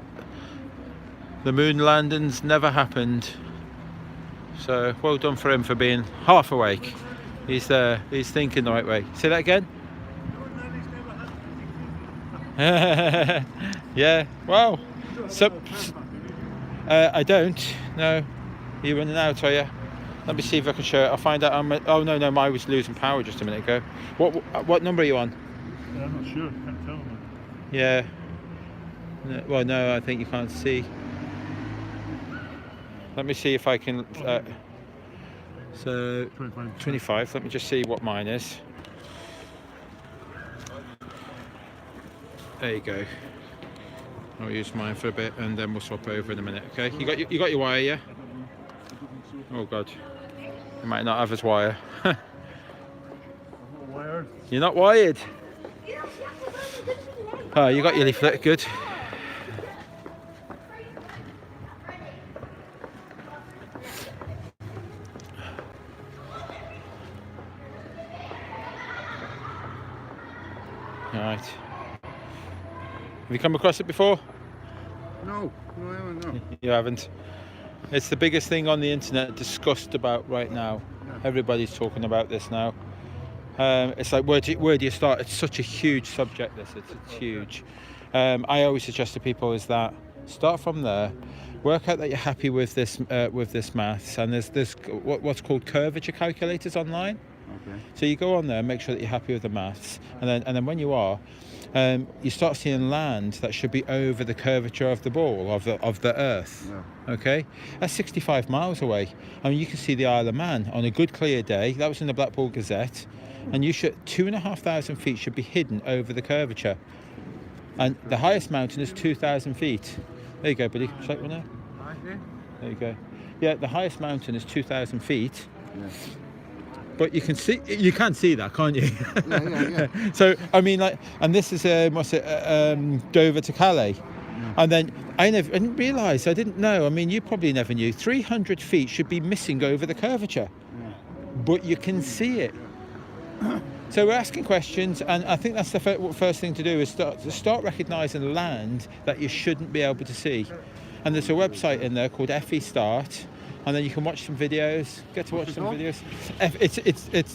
the moon landings never happened. So well done for him for being half awake. He's there. He's thinking the right way. Say that again. Yeah. Well, so I don't. No. Are you running out? Are you? Let me see if I can show it. I'll find out. Oh no, mine was losing power just a minute ago. What number are you on? I'm not sure. Can't tell them. Yeah. No, well, no, I think you can't see. Let me see if I can. So 25. Let me just see what mine is. There you go. I'll use mine for a bit, and then we'll swap over in a minute. Okay. You got your wire, yeah? Oh God. You might not have his wire. Wired. You're not wired. Oh, you got your leaflet. Good. Alright. Have you come across it before? No, I haven't, no. You haven't. It's the biggest thing on the internet discussed about right now. Everybody's talking about this now. It's like, where do you start? It's such a huge subject, this. It's huge. I always suggest to people is that start from there, work out that you're happy with this maths, and there's what's called curvature calculators online. Okay. So you go on there and make sure that you're happy with the maths, and then when you are, you start seeing land that should be over the curvature of the ball of the Earth. Yeah. Okay, that's 65 miles away. I mean, you can see the Isle of Man on a good clear day. That was in the Blackpool Gazette, and 2,500 feet should be hidden over the curvature. And the highest mountain is 2,000 feet. There you go, buddy. Shake one there. There you go. Yeah, the highest mountain is 2,000 feet. Yeah. But you can see that, can't you? Yeah. So I mean, like, and this is Dover to Calais, and then I didn't realise. I didn't know. I mean, you probably never knew. 300 feet should be missing over the curvature, but you can see it. So we're asking questions, and I think that's the first thing to do is start recognising land that you shouldn't be able to see. And there's a website in there called FE Start. And then you can watch some videos. Get to watch some videos.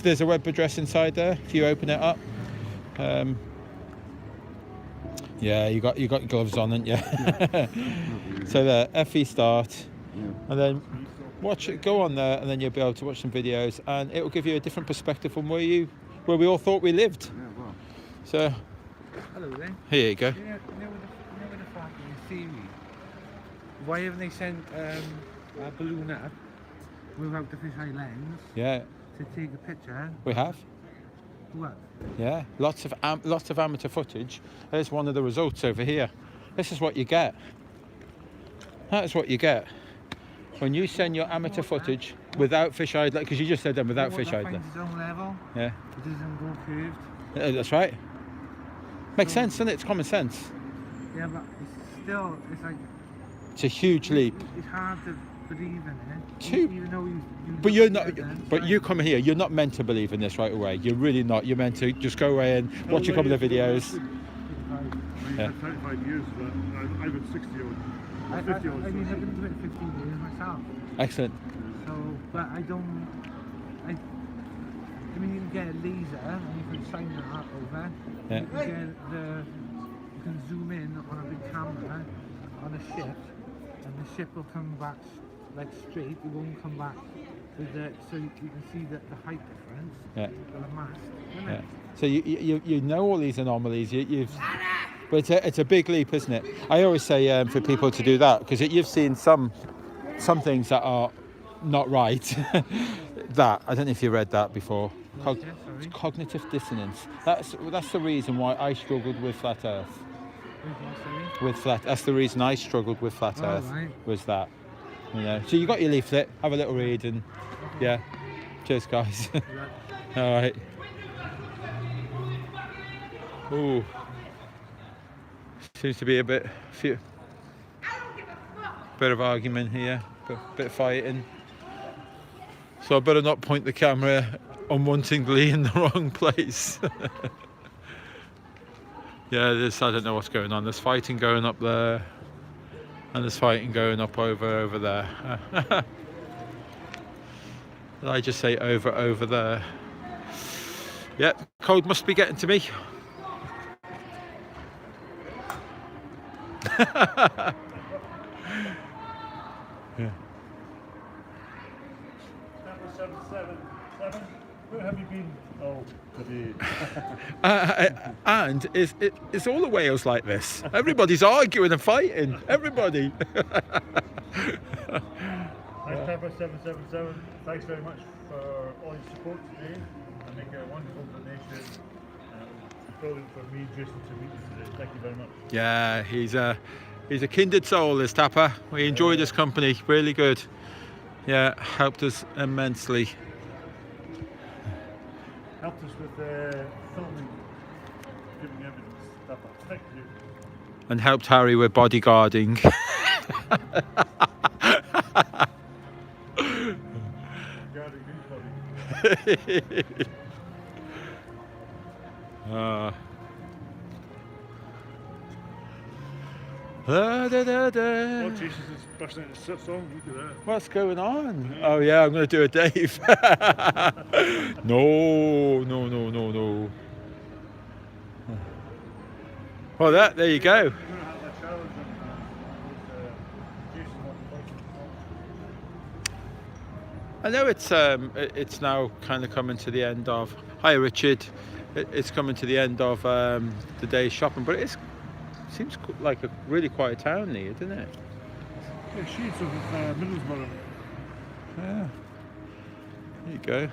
There's a web address inside there. If you open it up, yeah, you got your gloves on, haven't you? So there, FE Start, and then watch it. Go on there, and then you'll be able to watch some videos, and it will give you a different perspective from where we all thought we lived. Yeah, well. So Hello there. here you go. You know with the flat theory, why haven't they sent a balloon up without the fisheye lens Yeah. to take a picture. We have. What? Yeah, lots of amateur footage. There's one of the results over here. This is what you get. That is what you get when you send your amateur footage without fisheye, like because you just said them without fisheye. Finds its own level. Yeah, It doesn't go curved. that's right. Makes sense, doesn't it? It's common sense. Yeah, but it's still, it's like, It's a huge leap. it's hard to believe in it. Too- Even though you But look you're at not. evidence, But right? you come here. You're not meant to believe in this right away. You're really not. You're meant to just go away and watch a couple of videos. You've Yeah. had 35 years, but I've had 60 odd. I 50 odd. mean, I've been doing it 15 years myself. Excellent. So, but I don't, I mean, you can get a laser and you can shine that over. Yeah. You can get you can zoom in on a big camera on a ship, and the ship will come back like straight. It won't come back with the, so you can see the height difference. Yeah. With a mast, isn't Yeah. it? So you know all these anomalies. But it's a big leap, isn't it? I always say for people to do that because you've seen some things that are not right. That I don't know if you read that before. Sorry. Cognitive dissonance. That's the reason why I struggled with flat Earth. That's the reason I struggled with flat Oh, Earth. right. Was that? You know. So you got your leaflet. Have a little read and yeah. Cheers, guys. All right. Ooh. Seems to be a bit of argument here, bit of fighting. So I better not point the camera unwantingly in the wrong place. Yeah, I don't know what's going on. There's fighting going up there, and there's fighting going up over there. Did I just say over there? Yep, cold must be getting to me. Yeah. Number 777. Where have you been? Oh, today. And it's all the whales like this. Everybody's arguing and fighting. Everybody. Nice Pepper 777. Thanks very much for all your support today. I make a wonderful donation. Brilliant for me, Jason, to meet you today. Thank you very much. Yeah, he's a kindred soul, this Tapper. We enjoyed his company. Really good. Yeah, helped us immensely. Helped us with filming, giving evidence. Pepper. Thank you. And helped Harry with bodyguarding. Regarding me, buddy. Da, da, da, da. Oh, Jesus is bursting out his song. Look at that. What's going on? Oh yeah, I'm going to do a Dave. No. Well, there you go. We're going to have a challenge with Jason on the I know it's now kind of coming to the end of. Hi Richard, it's coming to the end of the day's shopping, but it seems like a really quiet town here, doesn't it? Yeah, sheets of Middlesbrough. Yeah. There you go.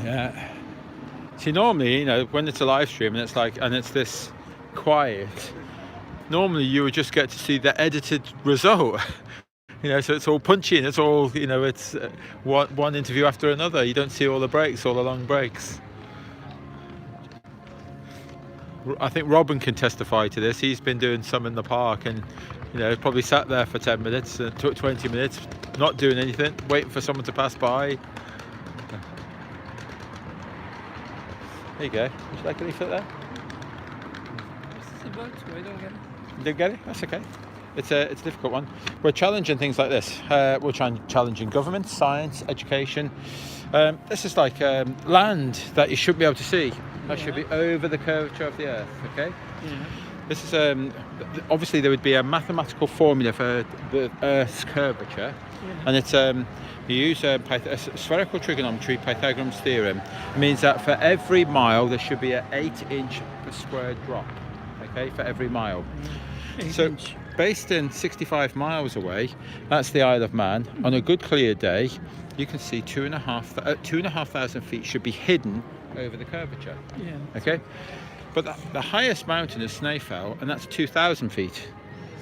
Yeah. See, normally, when it's a live stream and it's this quiet, normally you would just get to see the edited result. So it's all punchy and it's all, it's one interview after another. You don't see all the breaks, all the long breaks. I think Robin can testify to this. He's been doing some in the park and, probably sat there for 10 minutes, 20 minutes, not doing anything, waiting for someone to pass by. There you go. Would you like a leaflet there? This is a boat, I don't get it. You didn't get it? That's okay. It's a difficult one. We're challenging things like this. We're challenging government, science, education. This is like land that you shouldn't be able to see. That should be over the curvature of the earth, okay? Yeah. This is obviously there would be a mathematical formula for the Earth's curvature, and it's you use spherical trigonometry, Pythagorean's theorem. It means that for every mile there should be an 8-inch per square drop. Okay, for every mile. So based in 65 miles away, that's the Isle of Man. On a good clear day, you can see 2,500 feet should be hidden over the curvature. Yeah. Okay, but the highest mountain is Snaefell, and that's 2,000 feet.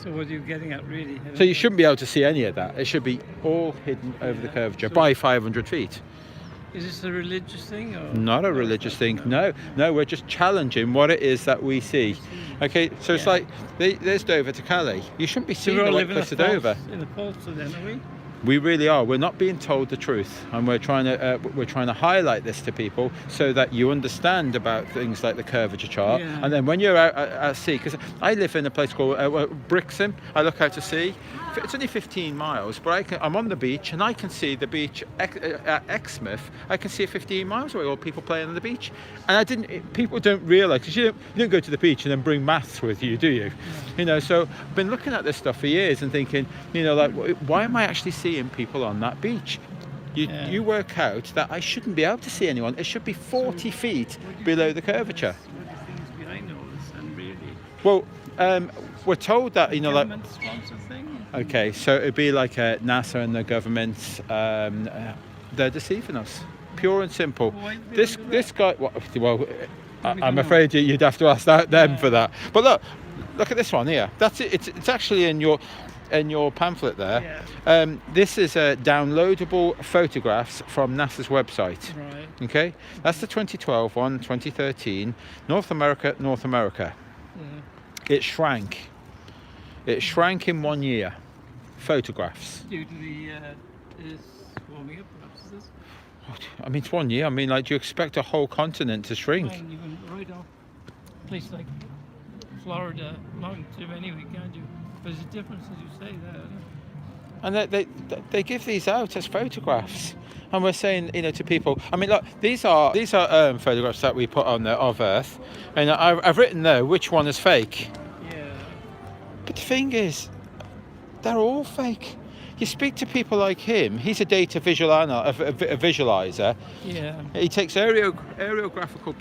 So what are you getting at, really? So you shouldn't be able to see any of that. It should be all hidden over the curvature by 500 feet. Is this a religious thing? Or? Not a religious thing. No, we're just challenging what it is that we see. Okay, so it's like there's Dover to Calais. You shouldn't be seeing the White Cliffs of Dover. In the false, then, are we? We really are. We're not being told the truth, and we're trying to highlight this to people so that you understand about things like the curvature chart. Yeah. And then when you're out at sea, because I live in a place called Brixham, I look out to sea. It's only 15 miles, but I'm on the beach and I can see the beach at Exmouth. I can see it 15 miles away, all people playing on the beach. And people don't realise, because you don't go to the beach and then bring maths with you, do you? Yeah. You know, so I've been looking at this stuff for years and thinking, you know, like, why am I actually seeing people on that beach? You work out that I shouldn't be able to see anyone. It should be 40 feet below the curvature. What are the things behind all this, and really? Well, we're told that, you know, like... Government-sponsored thing? Okay, so it'd be like NASA and the government, they're deceiving us. Pure and simple. This guy, well, I'm afraid you'd have to ask them for that. But look at this one here. That's it. It's actually in your pamphlet there. Yeah. This is downloadable photographs from NASA's website. Right. Okay, that's the 2012 one, 2013, North America. Yeah. It shrank. It shrank in 1 year. Photographs. Due to the is warming up, perhaps, is this? I mean, it's 1 year. I mean, like, do you expect a whole continent to shrink? And you can right off a place like Florida Mountain Dew anyway, can't you? But there's a difference, as you say, there. And they give these out as photographs, and we're saying, you know, to people. I mean, look, these are photographs that we put on there of Earth, and I've written there which one is fake. Yeah. But the thing is, they're all fake. You speak to people like him. He's a data visualizer. Yeah. He takes aerographical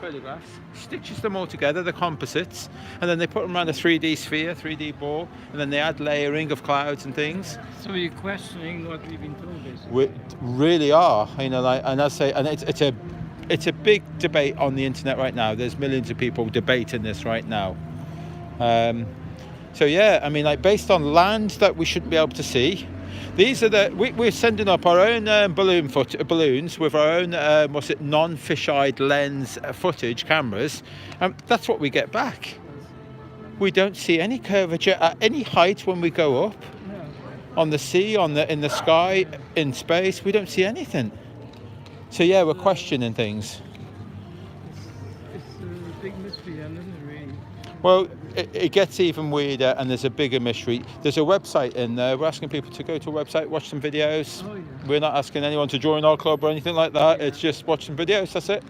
photographs, stitches them all together, the composites, and then they put them around a 3D sphere, 3D ball, and then they add layering of clouds and things. So you're questioning what we've been told, basically? We really are, you know, like, and I say, and it's a big debate on the internet right now. There's millions of people debating this right now. So yeah, I mean, like, based on land that we shouldn't be able to see, these are we're sending up our own balloons with our own non-fisheye lens footage cameras, and that's what we get back. We don't see any curvature at any height when we go up, on the sea, in the sky, in space. We don't see anything. So yeah, we're questioning things. It's a big mystery, then, isn't it, really? Well, it gets even weirder, and there's a bigger mystery. There's a website in there. We're asking people to go to a website, watch some videos. Oh, yeah. We're not asking anyone to join our club or anything like that. It's just watch some videos, that's it.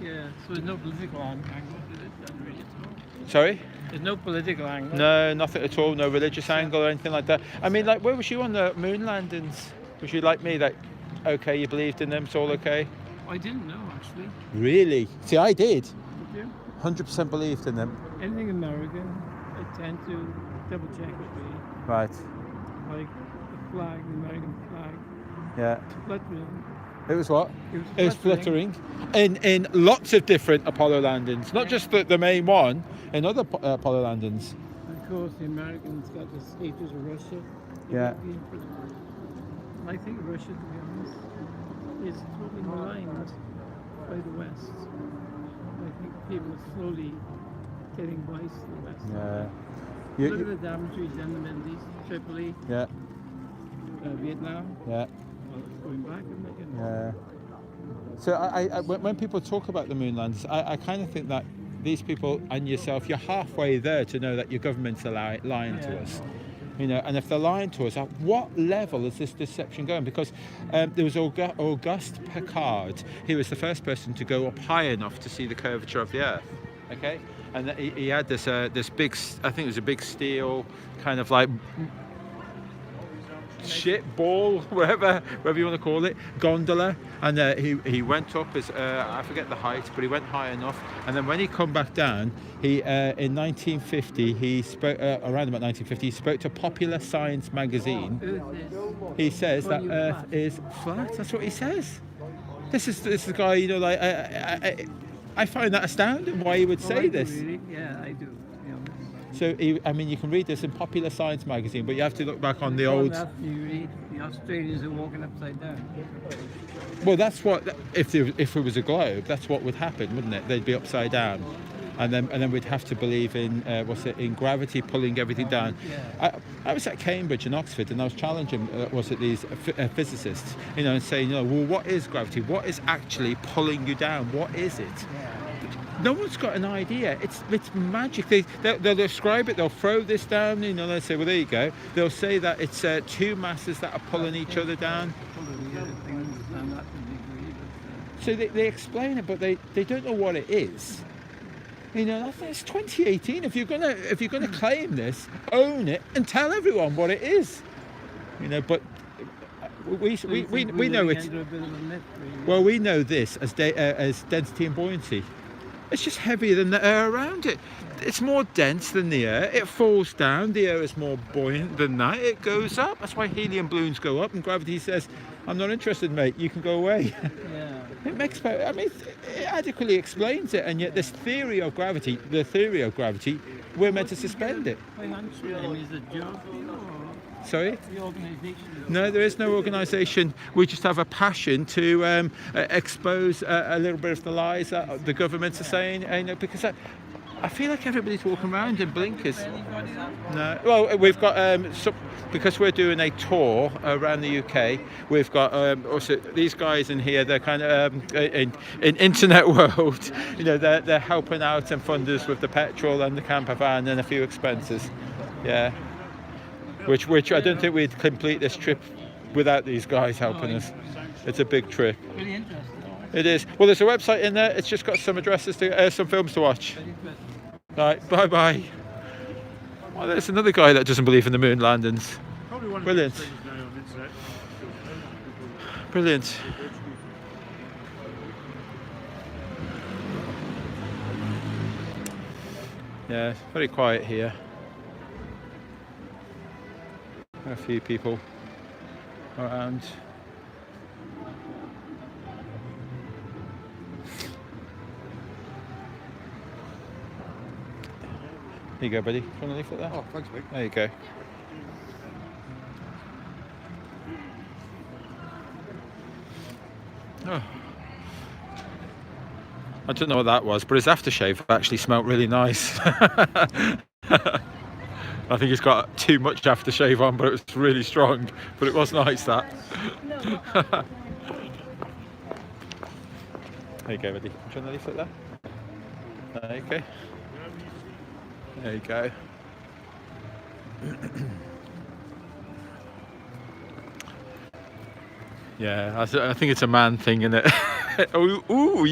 Yeah, so there's no political angle to this, then, really, at all? Sorry? There's no political angle? No, nothing at all. No religious angle or anything like that. I mean, like, where was you on the moon landings? Was you like me, like, okay, you believed in them, it's all okay? I didn't know, actually. Really? See, I did. Did you? 100% believed in them. Anything American, I tend to double check with me. Right. Like the flag, the American flag. Yeah. Fluttering. It was what? It was fluttering. In lots of different Apollo landings, not just the main one, in other Apollo landings. Of course, the Americans got this haters of Russia. Yeah. I think Russia, to be honest, is totally maligned by the West. I think people are slowly getting wise to the West. Yeah. Look at the damage we've done in the Middle East, Tripoli, Yeah. Vietnam. Yeah. Well, it's going back, isn't it? Yeah. So when people talk about the moon lands, I kind of think that these people and yourself, you're halfway there to know that your government's lying to us. You know, and if they're lying to us, at what level is this deception going? Because there was Auguste Piccard. He was the first person to go up high enough to see the curvature of the Earth. Okay, and he had this big, I think it was a big steel kind of like ship ball, whatever you want to call it, gondola, and he went up as I forget the height, but he went high enough, and then when he come back down, he in 1950 he spoke around about 1950 he spoke to Popular Science magazine. He says that Earth is flat. That's what he says. This is the guy, you know, like I find that astounding why he would say this. Really? Yeah, I do. So, I mean, you can read this in Popular Science magazine, but you have to look back on the old... You read the Australians are walking upside down. Well, that's what... If it was a globe, that's what would happen, wouldn't it? They'd be upside down. And then we'd have to believe in, in gravity pulling everything down. I was at Cambridge and Oxford, and I was challenging, these physicists, you know, and saying, you know, well, what is gravity? What is actually pulling you down? What is it? No one's got an idea. It's magic. They'll describe it. They'll throw this down. You know, they'll say, well, there you go. They'll say that it's two masses that are pulling each other down. So they explain it, but they don't know what it is. You know, I think it's 2018. If you're gonna claim this, own it and tell everyone what it is. You know, but we know it. Well, we know this as density and buoyancy. It's just heavier than the air around it. It's more dense than the air. It falls down. The air is more buoyant than that. It goes up. That's why helium balloons go up, and gravity says, "I'm not interested, mate. You can go away." Yeah. It makes. I mean, it adequately explains it, and yet this theory of gravity, we're meant to suspend it. Financially, is a job. Sorry? The organisation. No, there is no organisation. We just have a passion to expose a little bit of the lies that the governments are saying. You know, because I feel like everybody's walking around in blinkers. No. Well, we've got because we're doing a tour around the UK. We've got also these guys in here. They're kind of in internet world. You know, they're helping out and funders with the petrol and the camper van and a few expenses. Yeah. Which I don't think we'd complete this trip without these guys helping us. It's a big trip. Really interesting. It is. Well, there's a website in there. It's just got some addresses to some films to watch. Right, bye bye. Oh, there's another guy that doesn't believe in the moon landings. Probably one of Brilliant. the things now on the internet. Brilliant. Yeah, it's very quiet here. A few people around. Here you go, buddy. Do you want to leave it there? Oh, thanks, mate. There you go. Oh. I don't know what that was, but his aftershave actually smelled really nice. I think he's got too much aftershave on, but it was really strong. But it was nice, that. There you go, buddy. Do you want to leave it there? There you go. There you go. Yeah, I think it's a man thing, isn't it? Ooh,